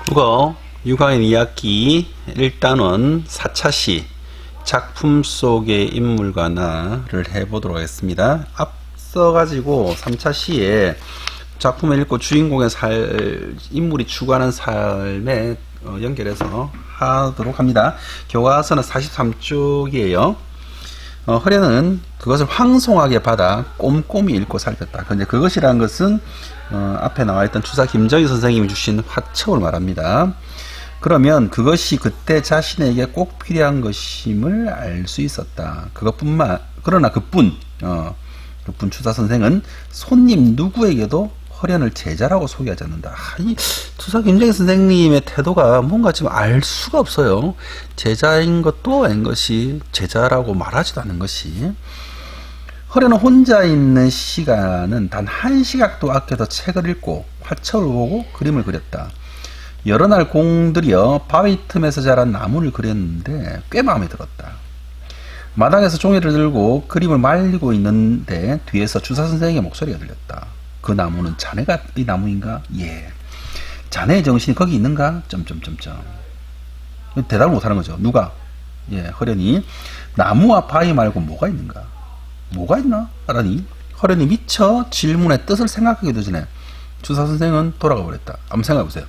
국어 6학년 2학기 1단원 4차 시 작품 속의 인물과 나를 해보도록 하겠습니다. 앞서 가지고 3차 시에 작품을 읽고 주인공의 인물이 추구하는 삶에 연결해서 하도록 합니다. 교과서는 43쪽이에요. 허련은 그것을 황송하게 받아 꼼꼼히 읽고 살폈다. 근데 그것이라는 것은 앞에 나와있던 추사 김정희 선생님이 주신 화첩을 말합니다. 그러면 그것이 그때 자신에게 꼭 필요한 것임을 알 수 있었다. 그러나 그뿐 추사 선생은 손님 누구에게도 허련을 제자라고 소개하지 않는다. 이 추사 김정희 선생님의 태도가 뭔가 지금 알 수가 없어요. 제자인 것도 아닌 것이 제자라고 말하지도 않는 것이. 허련은 혼자 있는 시간은 단 한 시각도 아껴서 책을 읽고 화첩을 보고 그림을 그렸다. 여러 날 공들여 바위 틈에서 자란 나무를 그렸는데 꽤 마음에 들었다. 마당에서 종이를 들고 그림을 말리고 있는데 뒤에서 주사 선생의 목소리가 들렸다. 그 나무는 자네가 이 나무인가? 예. 자네의 정신이 거기 있는가? 대답을 못하는 거죠. 누가? 예, 허련이 나무와 바위 말고 뭐가 있는가? 뭐가 있나? 라니 허련이 미처 질문의 뜻을 생각하기도 전에 주사 선생은 돌아가 버렸다. 한번 생각해 보세요.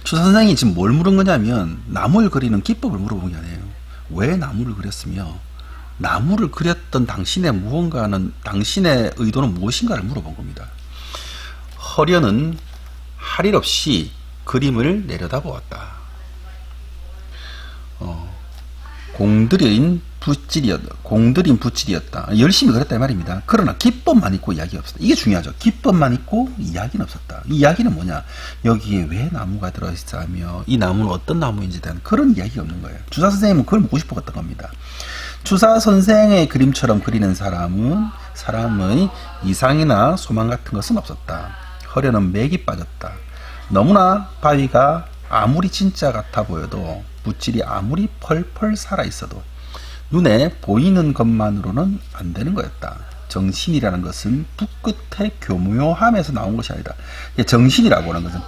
주사 선생이 지금 뭘 물은 거냐면 나무를 그리는 기법을 물어본 게 아니에요. 왜 나무를 그렸으며 나무를 그렸던 당신의 의도는 무엇인가를 물어본 겁니다. 허련은 할 일 없이 그림을 내려다보았다. 공들인 붓질이었다. 열심히 그렸다 이 말입니다. 그러나 기법만 있고 이야기가 없었다. 이게 중요하죠. 기법만 있고 이야기는 없었다. 이 이야기는 뭐냐? 여기에 왜 나무가 들어있으며 이 나무는 어떤 나무인지에 대한 그런 이야기가 없는 거예요. 주사 선생님은 그걸 묻고 싶었던 겁니다. 주사 선생의 그림처럼 그리는 사람의 이상이나 소망 같은 것은 없었다. 허련은 맥이 빠졌다. 너무나 바위가 아무리 진짜 같아 보여도 붓질이 아무리 펄펄 살아있어도 눈에 보이는 것만으로는 안 되는 거였다. 정신이라는 것은 붓끝의 교묘함에서 나온 것이 아니다. 정신이라고 하는 것은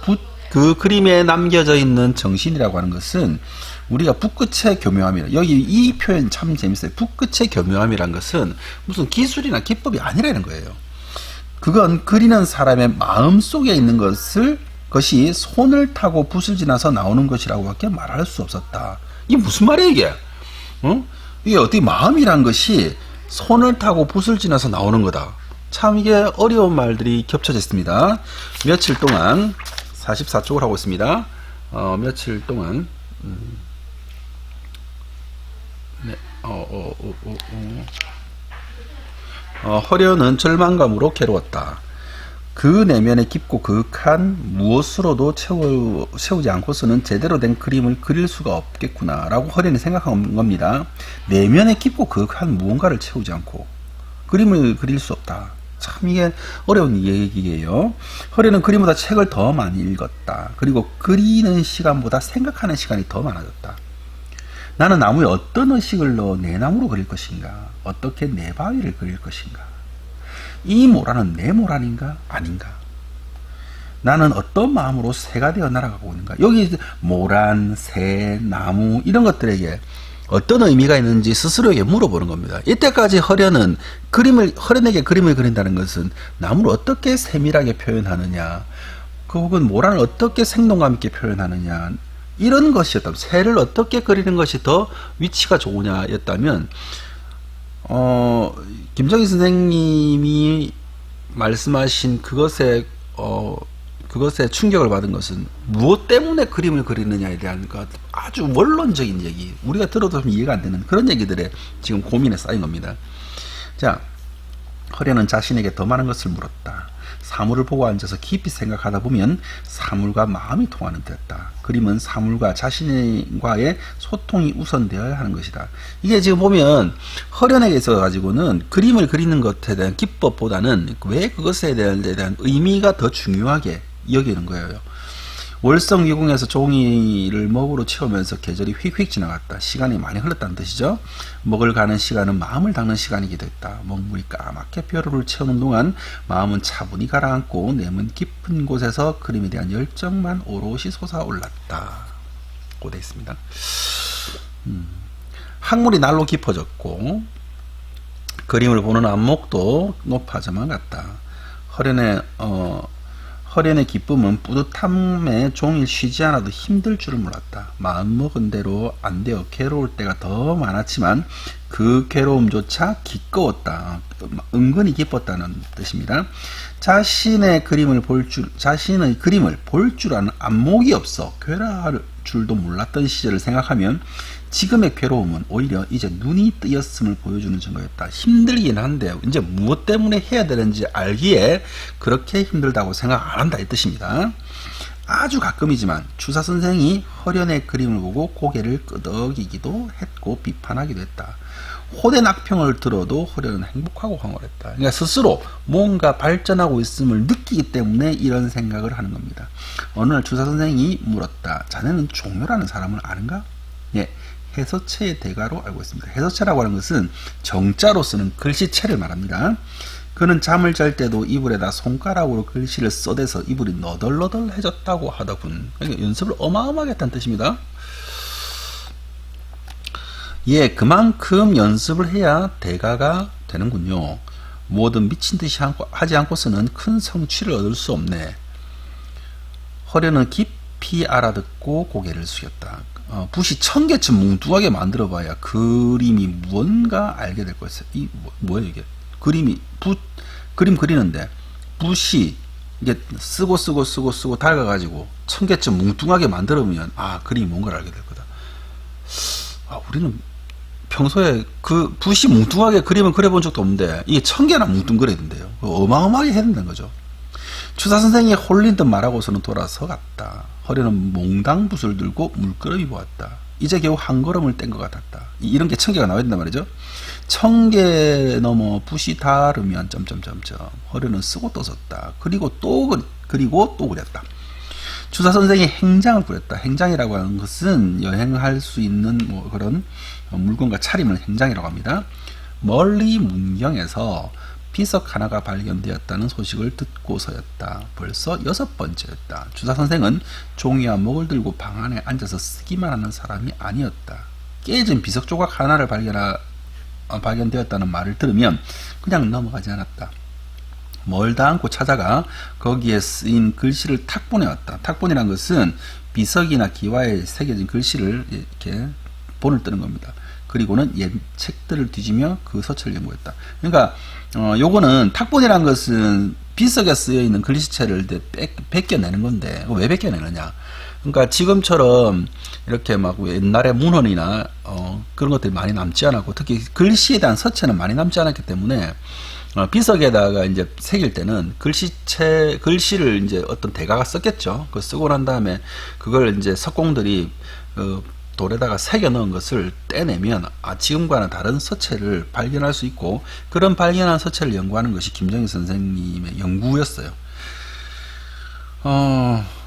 그 그림에 남겨져 있는 정신이라고 하는 것은 우리가 붓끝의 교묘함이라. 여기 이 표현 참 재밌어요. 붓끝의 교묘함이란 것은 무슨 기술이나 기법이 아니라는 거예요. 그건 그리는 사람의 마음 속에 있는 것이 손을 타고 붓을 지나서 나오는 것이라고밖에 말할 수 없었다. 이게 무슨 말이에요, 이게? 이게 어떻게 마음이란 것이 손을 타고 붓을 지나서 나오는 거다. 참 이게 어려운 말들이 겹쳐져 있습니다. 며칠 동안 44쪽을 하고 있습니다. 며칠 동안 허련은 절망감으로 괴로웠다. 그 내면에 깊고 그윽한 무엇으로도 채우지 않고서는 제대로 된 그림을 그릴 수가 없겠구나 라고 허련이 생각한 겁니다. 내면에 깊고 그윽한 무언가를 채우지 않고 그림을 그릴 수 없다. 참 이게 어려운 얘기예요. 허련은 그림보다 책을 더 많이 읽었다. 그리고 그리는 시간보다 생각하는 시간이 더 많아졌다. 나는 나무에 어떤 의식을 넣어 내 나무로 그릴 것인가? 어떻게 내 바위를 그릴 것인가? 이 모란은 내 모란인가? 아닌가? 나는 어떤 마음으로 새가 되어 날아가고 있는가? 여기 모란, 새, 나무 이런 것들에게 어떤 의미가 있는지 스스로에게 물어보는 겁니다. 이때까지 허련에게 그림을 그린다는 것은 나무를 어떻게 세밀하게 표현하느냐, 혹은 모란을 어떻게 생동감 있게 표현하느냐, 이런 것이었다면, 새를 어떻게 그리는 것이 더 위치가 좋으냐였다면, 김정희 선생님이 말씀하신 그것에 충격을 받은 것은 무엇 때문에 그림을 그리느냐에 대한 아주 원론적인 얘기, 우리가 들어도 좀 이해가 안 되는 그런 얘기들에 지금 고민에 쌓인 겁니다. 자, 허련은 자신에게 더 많은 것을 물었다. 사물을 보고 앉아서 깊이 생각하다 보면 사물과 마음이 통하는 듯했다. 그림은 사물과 자신과의 소통이 우선되어야 하는 것이다. 이게 지금 보면 허련에게 있어 가지고는 그림을 그리는 것에 대한 기법보다는 왜 그것에 대한 의미가 더 중요하게 여기는 거예요. 월성위궁에서 종이를 먹으로 채우면서 계절이 휙휙 지나갔다. 시간이 많이 흘렀다는 뜻이죠. 먹을 가는 시간은 마음을 닦는 시간이기도 했다. 먹물이 까맣게 뼈를 채우는 동안 마음은 차분히 가라앉고 내면 깊은 곳에서 그림에 대한 열정만 오롯이 솟아올랐다. 고 되어 있습니다. 학문이 날로 깊어졌고 그림을 보는 안목도 높아져만 갔다. 허련의 기쁨은 뿌듯함에 종일 쉬지 않아도 힘들 줄을 몰랐다. 마음먹은 대로 안 되어 괴로울 때가 더 많았지만 그 괴로움조차 기꺼웠다. 은근히 기뻤다는 뜻입니다. 자신의 그림을 볼 줄 아는 안목이 없어 괴로워할 줄도 몰랐던 시절을 생각하면 지금의 괴로움은 오히려 이제 눈이 뜨였음을 보여주는 증거였다. 힘들긴 한데 이제 무엇 때문에 해야 되는지 알기에 그렇게 힘들다고 생각 안 한다 이 뜻입니다. 아주 가끔이지만 주사 선생이 허련의 그림을 보고 고개를 끄덕이기도 했고 비판하기도 했다. 호된 악평을 들어도 허련은 행복하고 황홀했다. 그러니까 스스로 뭔가 발전하고 있음을 느끼기 때문에 이런 생각을 하는 겁니다. 어느 날 주사 선생이 물었다. 자네는 종묘라는 사람을 아는가? 예. 해서체의 대가로 알고 있습니다. 해서체라고 하는 것은 정자로 쓰는 글씨체를 말합니다. 그는 잠을 잘 때도 이불에다 손가락으로 글씨를 써대서 이불이 너덜너덜해졌다고 하더군. 그러니까 연습을 어마어마하게 했다는 뜻입니다. 예, 그만큼 연습을 해야 대가가 되는군요. 뭐든 미친 듯이 하지 않고서는 큰 성취를 얻을 수 없네. 허련은 깊이 알아듣고 고개를 숙였다. 붓이 1000개쯤 뭉뚱하게 만들어봐야 그림이 뭔가 알게 될 거였어요. 뭐예요 이게? 그림 그리는데 붓이 이게 쓰고 닳아가지고 1000개쯤 뭉뚱하게 만들어보면 그림이 뭔가를 알게 될 거다. 우리는 평소에 그 붓이 뭉뚱하게 그림을 그려본 적도 없는데 이게 1000개나 뭉뚱그려야 된대요. 어마어마하게 해야 된다는 거죠. 주사 선생이 홀린 듯 말하고서는 돌아서 갔다. 허련은 몽당붓을 들고 물끄러미 보았다. 이제 겨우 한 걸음을 뗀 것 같았다. 이런 게 1000개가 나와야 된단 말이죠. 1000개 넘어 붓이 닳으면 허련은 쓰고 또 썼다. 그리고 또 그렸다. 주사 선생이 행장을 꾸렸다. 행장이라고 하는 것은 여행할 수 있는 그런 물건과 차림을 행장이라고 합니다. 멀리 문경에서 비석 하나가 발견되었다는 소식을 듣고서였다. 벌써 6번째였다. 주사 선생은 종이와 목을 들고 방 안에 앉아서 쓰기만 하는 사람이 아니었다. 깨진 비석 조각 하나를 발견되었다는 말을 들으면 그냥 넘어가지 않았다. 멀다 않고 찾아가 거기에 쓰인 글씨를 탁본해왔다. 탁본이란 것은 비석이나 기와에 새겨진 글씨를 이렇게 본을 뜨는 겁니다. 그리고는 옛 책들을 뒤지며 그 서체를 연구했다. 그러니까 요거는 탁본이란 것은 비석에 쓰여 있는 글씨체를 벗겨내는 건데 왜 벗겨내느냐? 그러니까 지금처럼 이렇게 막 옛날에 문헌이나 그런 것들이 많이 남지 않았고 특히 글씨에 대한 서체는 많이 남지 않았기 때문에 비석에다가 이제 새길 때는 글씨를 이제 어떤 대가가 썼겠죠. 그 쓰고 난 다음에 그걸 이제 석공들이 돌에다가 새겨 넣은 것을 떼내면 지금과는 다른 서체를 발견할 수 있고 그런 발견한 서체를 연구하는 것이 김정희 선생님의 연구였어요.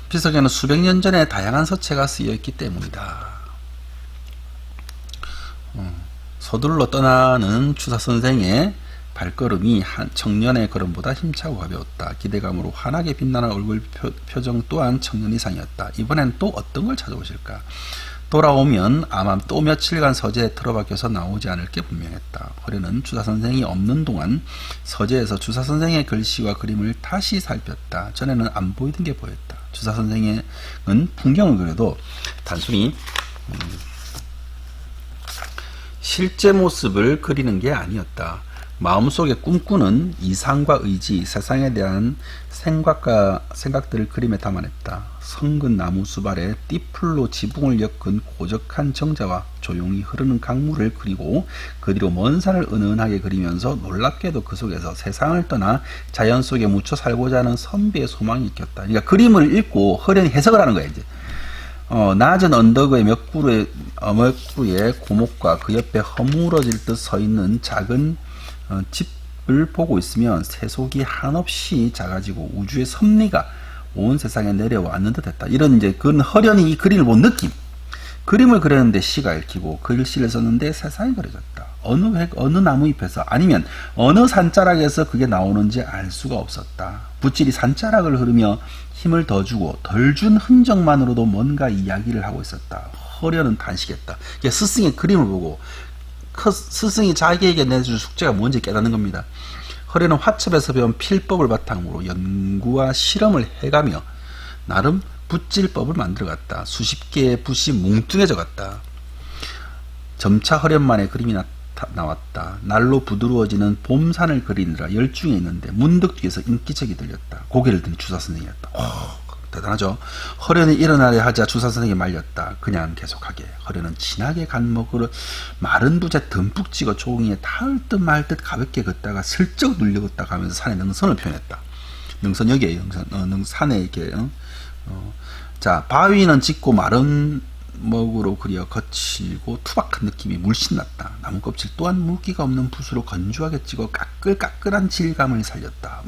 비석에는 수백 년 전에 다양한 서체가 쓰여 있기 때문이다. 서둘러 떠나는 주사 선생의 발걸음이 한 청년의 걸음보다 힘차고 가벼웠다. 기대감으로 환하게 빛나는 얼굴 표정 또한 청년 이상이었다. 이번엔 또 어떤 걸 찾아오실까? 돌아오면 아마 또 며칠간 서재에 틀어박혀서 나오지 않을 게 분명했다. 허련은 주사 선생이 없는 동안 서재에서 주사 선생의 글씨와 그림을 다시 살폈다. 전에는 안 보이던 게 보였다. 주사 선생은 풍경을 그려도 단순히 실제 모습을 그리는 게 아니었다. 마음속에 꿈꾸는 이상과 의지, 세상에 대한 생각들을 그림에 담아냈다. 성근 나무 수발에 띠풀로 지붕을 엮은 고적한 정자와 조용히 흐르는 강물을 그리고 그 뒤로 먼 산을 은은하게 그리면서 놀랍게도 그 속에서 세상을 떠나 자연 속에 묻혀 살고자 하는 선비의 소망이 있겼다. 그러니까 그림을 읽고 허련히 해석을 하는 거야 이제. 낮은 언덕의 몇 그루의 고목과 그 옆에 허물어질 듯 서 있는 작은 집을 보고 있으면 세속이 한없이 작아지고 우주의 섭리가 온 세상에 내려왔는 듯 했다. 이런 이제 그건 허련히 이 그림을 본 느낌. 그림을 그렸는데 시가 읽히고 글씨를 썼는데 세상이 그려졌다. 어느 나무잎에서 아니면 어느 산자락에서 그게 나오는지 알 수가 없었다. 붓질이 산자락을 흐르며 힘을 더 주고 덜 준 흔적만으로도 뭔가 이야기를 하고 있었다. 허련은 단식했다. 이게 스승의 그림을 보고 스승이 자기에게 내줄 숙제가 뭔지 깨닫는 겁니다. 허련은 화첩에서 배운 필법을 바탕으로 연구와 실험을 해가며 나름 붓질법을 만들어갔다. 수십 개의 붓이 뭉뚱해져 갔다. 점차 허련만의 그림이 나왔다. 날로 부드러워지는 봄산을 그리느라 열중해 있는데 문득 뒤에서 인기척이 들렸다. 고개를 든 주사 선생이었다. 대단하죠. 허련이 일어나려 하자 주사 선생이 말렸다. 그냥 계속하게. 허련은 진하게 간 목으로 마른 붓에 듬뿍 찍어 종이에 닿을 듯 말 듯 가볍게 걷다가 슬쩍 눌려걷다 가면서 산의 능선을 표현했다. 능선 여기에요. 산에 이렇게 자, 바위는 짙고 마른 먹으로 그려 거칠고 투박한 느낌이 물씬 났다. 나무 껍질 또한 물기가 없는 붓으로 건조하게 찍어 까끌까끌한 질감을 살렸다.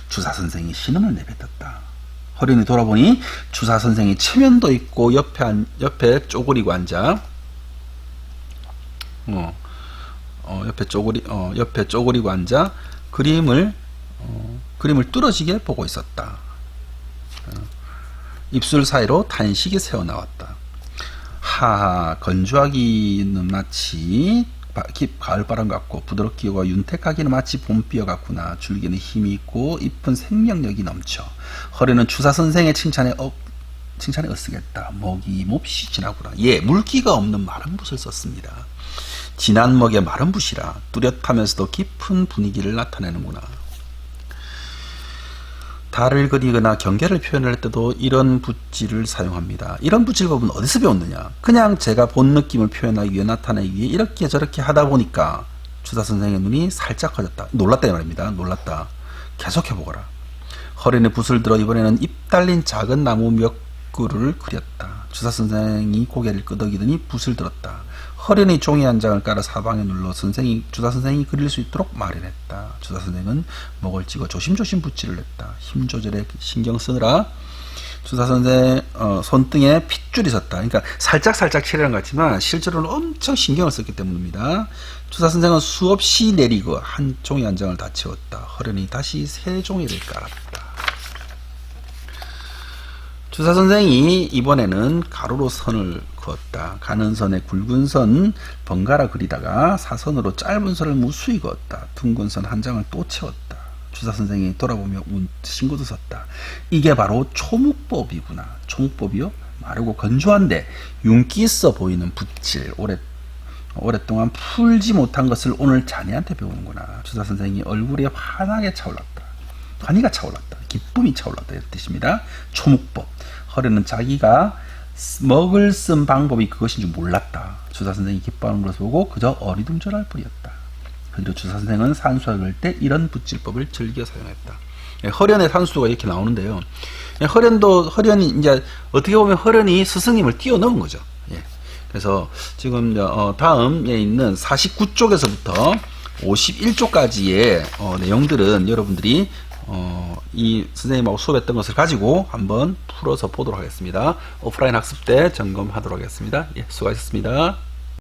주사 선생이 신음을 내뱉었다. 허련히 돌아보니 주사 선생이 체면도 있고 옆에 쪼그리고 앉아 옆에 쪼그리고 앉아 그림을 뚫어지게 보고 있었다. 입술 사이로 탄식이 새어나왔다. 하하, 건조하기는 마치 가을바람 같고 부드럽기와 윤택하기는 마치 봄비어 같구나. 줄기는 힘이 있고 잎은 생명력이 넘쳐. 허리는 주사 선생의 칭찬에 으쓰겠다. 먹이 몹시 진하구나. 예, 물기가 없는 마른 붓을 썼습니다. 진한 먹의 마른 붓이라 뚜렷하면서도 깊은 분위기를 나타내는구나. 달을 그리거나 경계를 표현할 때도 이런 붓질을 사용합니다. 이런 붓질법은 어디서 배웠느냐? 그냥 제가 본 느낌을 표현하기 위해 나타내기 위해 이렇게 저렇게 하다 보니까 주사 선생의 눈이 살짝 커졌다. 놀랐다 이 말입니다. 놀랐다. 계속해보거라. 허리에 붓을 들어 이번에는 잎 달린 작은 나무 몇 그루를 그렸다. 주사 선생이 고개를 끄덕이더니 붓을 들었다. 허련히 종이 한 장을 깔아 사방에 눌러 주사 선생이 그릴 수 있도록 마련했다. 주사 선생은 목을 찍어 조심조심 붓질을 냈다. 힘 조절에 신경 쓰느라 주사 선생 손등에 핏줄이 섰다. 그러니까 살짝 칠하는 것 같지만 실제로는 엄청 신경을 썼기 때문입니다. 주사 선생은 수없이 내리고 한 종이 한 장을 다 채웠다. 허련히 다시 새 종이를 깔았다. 주사 선생이 이번에는 가로로 선을 그었다. 가는 선에 굵은 선 번갈아 그리다가 사선으로 짧은 선을 무수히 그었다. 둥근 선 한 장을 또 채웠다. 주사 선생이 돌아보며 신고도 썼다. 이게 바로 초묵법이구나. 초묵법이요? 마르고 건조한데 윤기 있어 보이는 붓질. 오랫동안 풀지 못한 것을 오늘 자네한테 배우는구나. 주사 선생이 얼굴에 환하게 차올랐다. 환희가 차올랐다. 기쁨이 차올랐다. 이런 뜻입니다. 초묵법. 허련은 자기가 먹을 쓴 방법이 그것인 줄 몰랐다. 주사 선생이 기뻐하는 것을 보고 그저 어리둥절할 뿐이었다. 그리고 주사 선생은 산수를 그릴 때 이런 붓질법을 즐겨 사용했다. 허련의 산수가 이렇게 나오는데요. 허련이 이제 어떻게 보면 허련이 스승님을 뛰어넘은 거죠. 예. 그래서 지금 다음에 있는 49쪽에서부터 51쪽까지의 내용들은 여러분들이 이 선생님하고 수업했던 것을 가지고 한번 풀어서 보도록 하겠습니다. 오프라인 학습 때 점검하도록 하겠습니다. 예, 수고하셨습니다.